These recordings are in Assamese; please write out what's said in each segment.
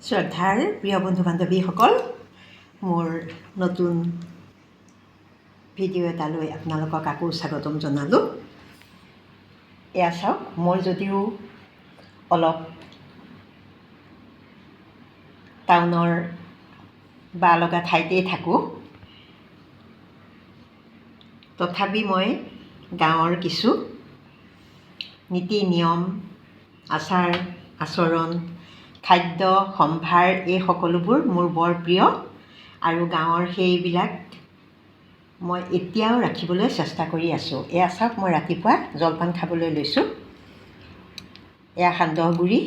শ্ৰদ্ধাৰ প্ৰিয় বন্ধু বান্ধৱীসকল, মোৰ নতুন ভিডিঅ' এটালৈ আপোনালোকক আকৌ স্বাগতম জনালোঁ। এয়া চাওক, মই যদিও অলপ টাউনৰ বা লগা ঠাইতেই থাকোঁ, তথাপি মই গাঁৱৰ কিছু নীতি নিয়ম, আচাৰ আচৰণ, খাদ্য সম্ভাৰ এই সকলোবোৰ মোৰ বৰ প্ৰিয় আৰু গাঁৱৰ সেইবিলাক মই এতিয়াও ৰাখিবলৈ চেষ্টা কৰি আছোঁ। এয়া চাওক, মই ৰাতিপুৱা জলপান খাবলৈ লৈছোঁ। এয়া সান্দহগুড়ি,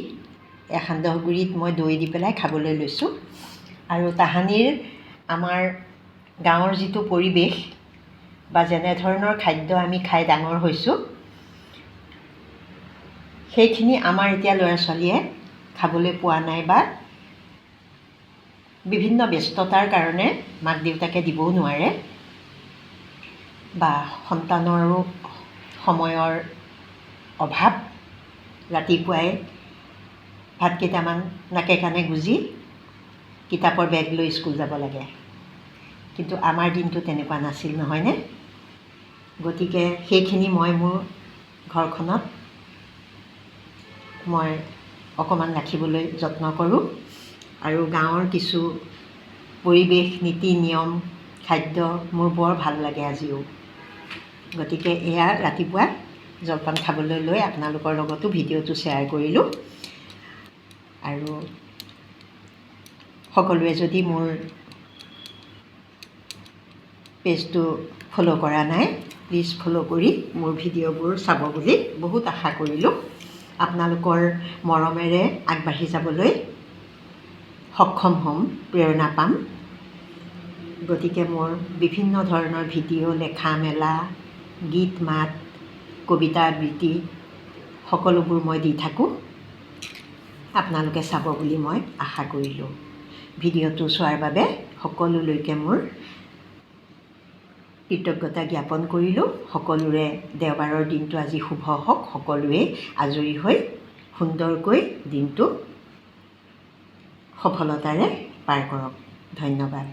এয়া সান্দহগুড়িত মই দৈ দি পেলাই খাবলৈ লৈছোঁ। আৰু তাহানিৰ আমাৰ গাঁৱৰ যিটো পৰিৱেশ বা যেনেধৰণৰ খাদ্য আমি খাই ডাঙৰ হৈছোঁ, সেইখিনি আমাৰ এতিয়া ল'ৰা ছোৱালীয়ে খাবলৈ পোৱা নাই বা বিভিন্ন ব্যস্ততাৰ কাৰণে মাক দেউতাকে দিবও নোৱাৰে বা সন্তানৰো সময়ৰ অভাৱ। ৰাতিপুৱাই ভাত কেইটামান নাকে কাণে গুজি কিতাপৰ বেগ লৈ স্কুল যাব লাগে, কিন্তু আমাৰ দিনটো তেনেকুৱা নাছিল, নহয়নে? গতিকে সেইখিনি মই মোৰ ঘৰখনত মই অকণমান ৰাখিবলৈ যত্ন কৰোঁ আৰু গাঁৱৰ কিছু পৰিৱেশ, নীতি নিয়ম, খাদ্য মোৰ বৰ ভাল লাগে আজিও। গতিকে এয়া ৰাতিপুৱা জলপান খাবলৈ লৈ আপোনালোকৰ লগতো ভিডিঅ'টো শ্বেয়াৰ কৰিলোঁ। আৰু সকলোৱে যদি মোৰ পেজটো ফ'ল' কৰা নাই, প্লিজ ফ'ল' কৰি মোৰ ভিডিঅ'বোৰ চাব বুলি বহুত আশা কৰিলোঁ। আপোনালোকৰ মৰমেৰে আগবাঢ়ি যাবলৈ সক্ষম হ'ম, প্ৰেৰণা পাম। গতিকে মোৰ বিভিন্ন ধৰণৰ ভিডিঅ', লেখা মেলা, গীত মাত, কবিতা আবৃত্তি সকলোবোৰ মই দি থাকোঁ। আপোনালোকে চাব বুলি মই আশা কৰিলোঁ। ভিডিঅ'টো চোৱাৰ বাবে সকলোলৈকে মোৰ কৃতজ্ঞতা জ্ঞাপন কৰিলোঁ। সকলোৰে দেওবাৰৰ দিনটো আজি শুভ হওক। সকলোৱে আজৰি হৈ সুন্দৰকৈ দিনটো সফলতাৰে পাৰ কৰক। ধন্যবাদ।